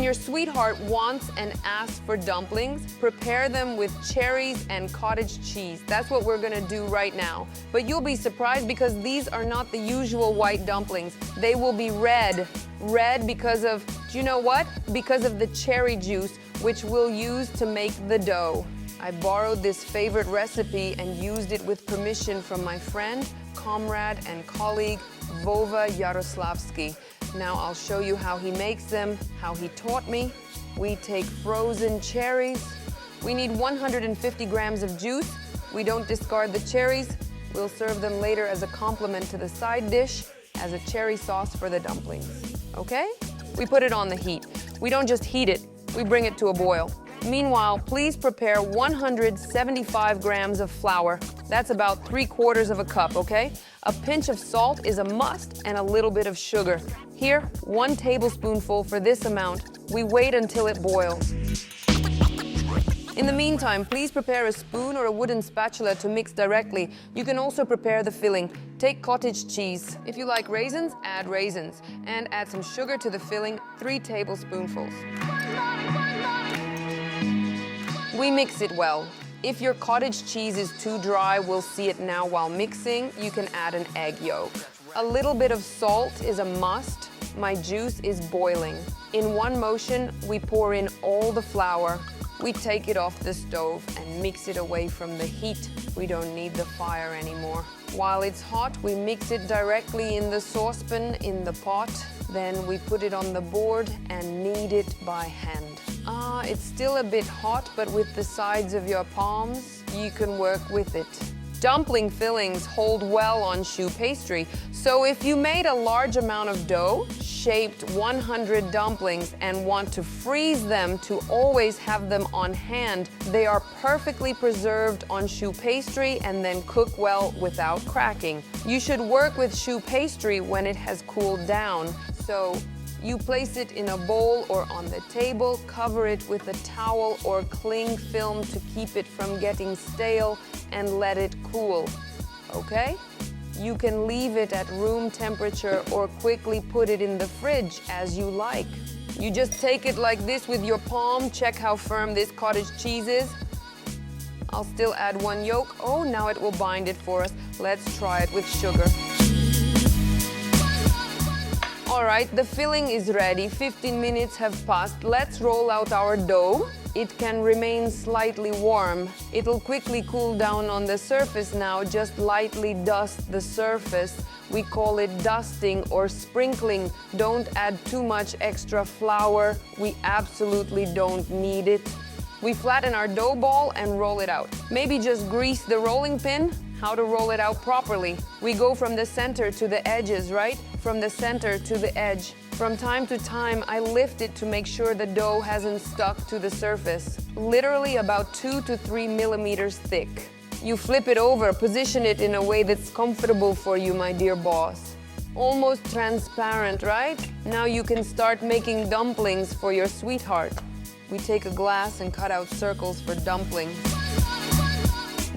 your sweetheart wants and asks for dumplings, prepare them with cherries and cottage cheese. That's what we're gonna do right now. But you'll be surprised because these are not the usual white dumplings. They will be red. Red because of, do you know what? Because of the cherry juice, which we'll use to make the dough. I borrowed this favorite recipe and used it with permission from my friend, comrade, and colleague, Vova Yaroslavsky. Now I'll show you how he makes them, how he taught me. We take frozen cherries. We need 150 grams of juice. We don't discard the cherries. We'll serve them later as a complement to the side dish, as a cherry sauce for the dumplings. Okay? We put it on the heat. We don't just heat it, we bring it to a boil. Meanwhile, please prepare 175 grams of flour. That's about 3/4 of a cup, okay? A pinch of salt is a must and a little bit of sugar. Here, 1 tablespoonful for this amount. We wait until it boils. In the meantime, please prepare a spoon or a wooden spatula to mix directly. You can also prepare the filling. Take cottage cheese. If you like raisins, add raisins. And add some sugar to the filling, 3 tablespoonfuls. We mix it well. If your cottage cheese is too dry, we'll see it now while mixing. You can add an egg yolk. A little bit of salt is a must. My juice is boiling. In one motion, we pour in all the flour. We take it off the stove and mix it away from the heat. We don't need the fire anymore. While it's hot, we mix it directly in the saucepan in the pot. Then we put it on the board and knead it by hand. It's still a bit hot, but with the sides of your palms, you can work with it. Dumpling fillings hold well on choux pastry, so if you made a large amount of dough, shaped 100 dumplings, and want to freeze them to always have them on hand, they are perfectly preserved on choux pastry and then cook well without cracking. You should work with choux pastry when it has cooled down, so you place it in a bowl or on the table, cover it with a towel or cling film to keep it from getting stale, and let it cool, okay? You can leave it at room temperature or quickly put it in the fridge as you like. You just take it like this with your palm, check how firm this cottage cheese is. I'll still add 1 yolk. Oh, now it will bind it for us. Let's try it with sugar. All right, the filling is ready. 15 minutes have passed. Let's roll out our dough. It can remain slightly warm. It'll quickly cool down on the surface now. Just lightly dust the surface. We call it dusting or sprinkling. Don't add too much extra flour. We absolutely don't need it. We flatten our dough ball and roll it out. Maybe just grease the rolling pin. How to roll it out properly. We go from the center to the edges, right? From the center to the edge. From time to time, I lift it to make sure the dough hasn't stuck to the surface. Literally about 2 to 3 millimeters thick. You flip it over, position it in a way that's comfortable for you, my dear boss. Almost transparent, right? Now you can start making dumplings for your sweetheart. We take a glass and cut out circles for dumplings.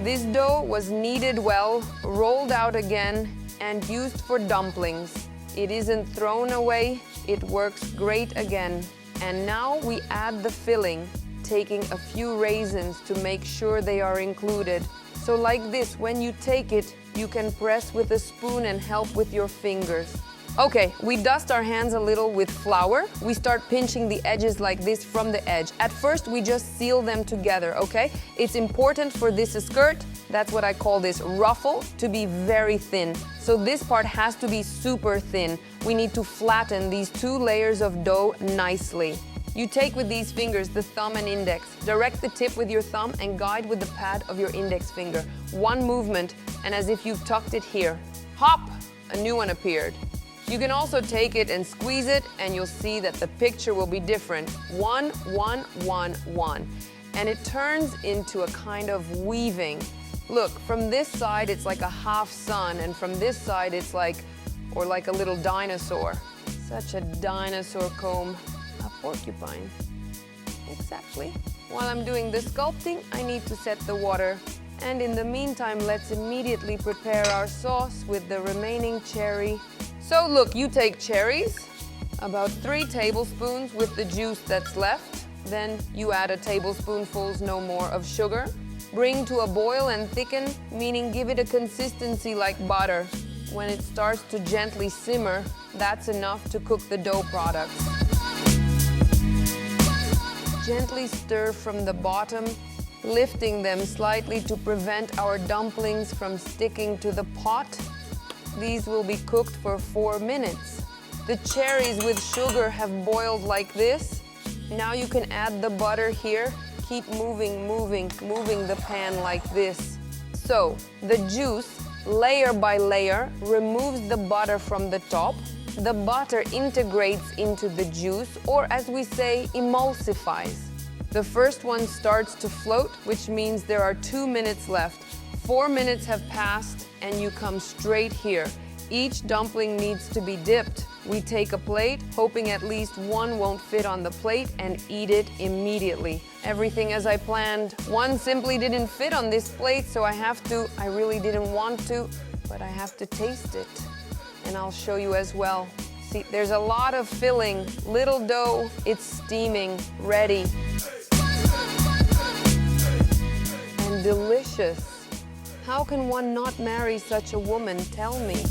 This dough was kneaded well, rolled out again, and used for dumplings. It isn't thrown away, it works great again. And now we add the filling, taking a few raisins to make sure they are included. So like this, when you take it, you can press with a spoon and help with your fingers. Okay, we dust our hands a little with flour. We start pinching the edges like this from the edge. At first, we just seal them together, okay? It's important for this skirt, that's what I call this ruffle, to be very thin. So this part has to be super thin. We need to flatten these 2 layers of dough nicely. You take with these fingers the thumb and index. Direct the tip with your thumb and guide with the pad of your index finger. 1 movement, and as if you've tucked it here. Hop! A new one appeared. You can also take it and squeeze it, and you'll see that the picture will be different. 1, 1, 1, 1. And it turns into a kind of weaving. Look, from this side, it's like a half sun, and from this side, it's like a little dinosaur. Such a dinosaur comb. A porcupine. Exactly. While I'm doing the sculpting, I need to set the water. And in the meantime, let's immediately prepare our sauce with the remaining cherry. So look, you take cherries, About 3 tablespoons with the juice that's left. Then you add a tablespoonful, no more, of sugar. Bring to a boil and thicken, meaning give it a consistency like butter. When it starts to gently simmer, that's enough to cook the dough products. Gently stir from the bottom, lifting them slightly to prevent our dumplings from sticking to the pot. These will be cooked for 4 minutes. The cherries with sugar have boiled like this. Now you can add the butter here. Keep moving the pan like this. So, the juice, layer by layer, removes the butter from the top. The butter integrates into the juice, or as we say, emulsifies. The first one starts to float, which means there are 2 minutes left. 4 minutes have passed, and you come straight here. Each dumpling needs to be dipped. We take a plate, hoping at least one won't fit on the plate, and eat it immediately. Everything as I planned. One simply didn't fit on this plate, so I really didn't want to, but I have to taste it. And I'll show you as well. See, there's a lot of filling, little dough, it's steaming, ready. And delicious. How can one not marry such a woman? Tell me.